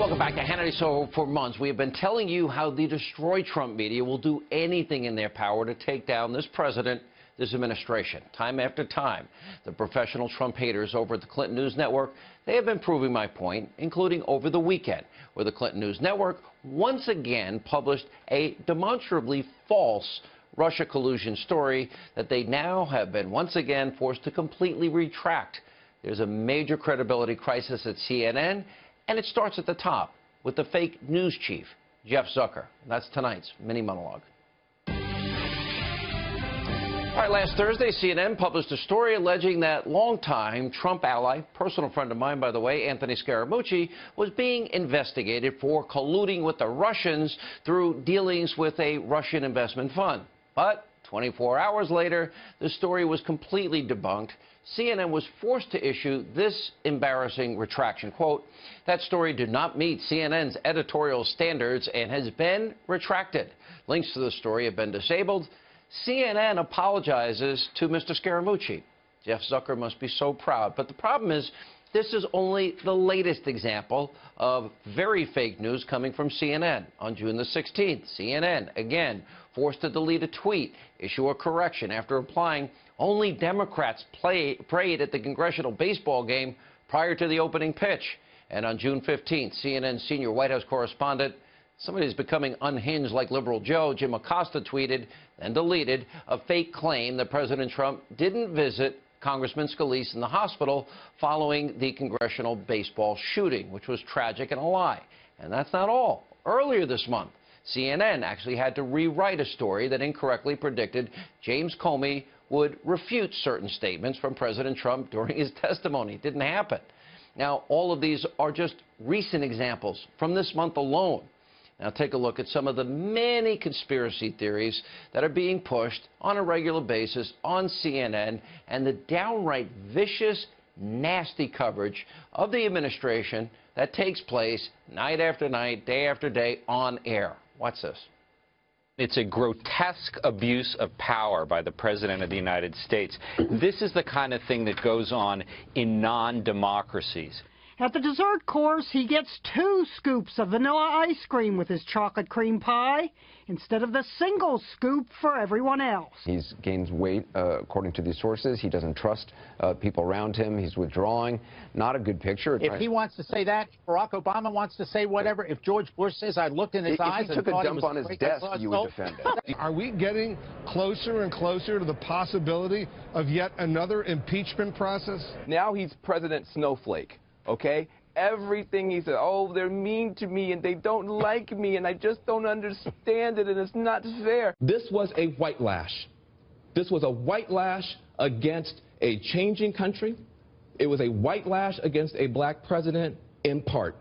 Welcome back to Hannity. So for months, we have been telling you how the Destroy Trump media will do anything in their power to take down this president, this administration. Time after time, the professional Trump haters over at the Clinton News Network, they have been proving my point, including over the weekend, where the Clinton News Network once again published a demonstrably false Russia collusion story that they now have been once again forced to completely retract. There's a major credibility crisis at CNN, and it starts at the top with the fake news chief, Jeff Zucker. That's tonight's mini monologue. All right, last Thursday, CNN published a story alleging that longtime Trump ally, personal friend of mine, by the way, Anthony Scaramucci, was being investigated for colluding with the Russians through dealings with a Russian investment fund. But 24 hours later, the story was completely debunked. CNN was forced to issue this embarrassing retraction. Quote, that story did not meet CNN's editorial standards and has been retracted. Links to the story have been disabled. CNN apologizes to Mr. Scaramucci. Jeff Zucker must be so proud. But the problem is, this is only the latest example of very fake news coming from CNN. On June the 16th, CNN, again, forced to delete a tweet, issue a correction after implying only Democrats prayed at the congressional baseball game prior to the opening pitch. And on June 15th, CNN senior White House correspondent, somebody who's becoming unhinged like Liberal Joe, Jim Acosta, tweeted and deleted a fake claim that President Trump didn't visit Congressman Scalise in the hospital following the congressional baseball shooting, which was tragic and a lie. And that's not all. Earlier this month, CNN actually had to rewrite a story that incorrectly predicted James Comey would refute certain statements from President Trump during his testimony. It didn't happen. Now, all of these are just recent examples from this month alone. Now, take a look at some of the many conspiracy theories that are being pushed on a regular basis on CNN and the downright vicious, nasty coverage of the administration that takes place night after night, day after day on air. Watch this. It's a grotesque abuse of power by the President of the United States. This is the kind of thing that goes on in non-democracies. At the dessert course, he gets 2 scoops of vanilla ice cream with his chocolate cream pie instead of the single scoop for everyone else. He's gained weight, according to these sources. He doesn't trust people around him. He's withdrawing. Not a good picture. If he wants to say that, Barack Obama wants to say whatever. If George Bush says, I looked in his eyes and thought he was... If he took a dump on his desk, you would defend it. Are we getting closer and closer to the possibility of yet another impeachment process? Now he's President Snowflake. Okay? Everything he said, oh, they're mean to me and they don't like me and I just don't understand it and it's not fair. This was a white lash. This was a white lash against a changing country. It was a white lash against a black president in part.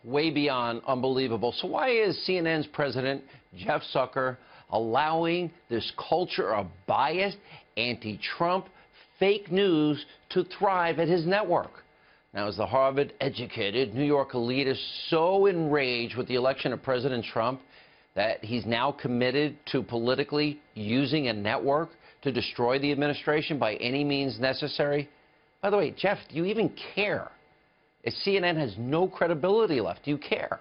Way beyond unbelievable. So why is CNN's president, Jeff Zucker, allowing this culture of biased, anti-Trump, fake news to thrive at his network? Now, as the Harvard-educated New York elite is so enraged with the election of President Trump that he's now committed to politically using a network to destroy the administration by any means necessary. By the way, Jeff, do you even care? If CNN has no credibility left, do you care?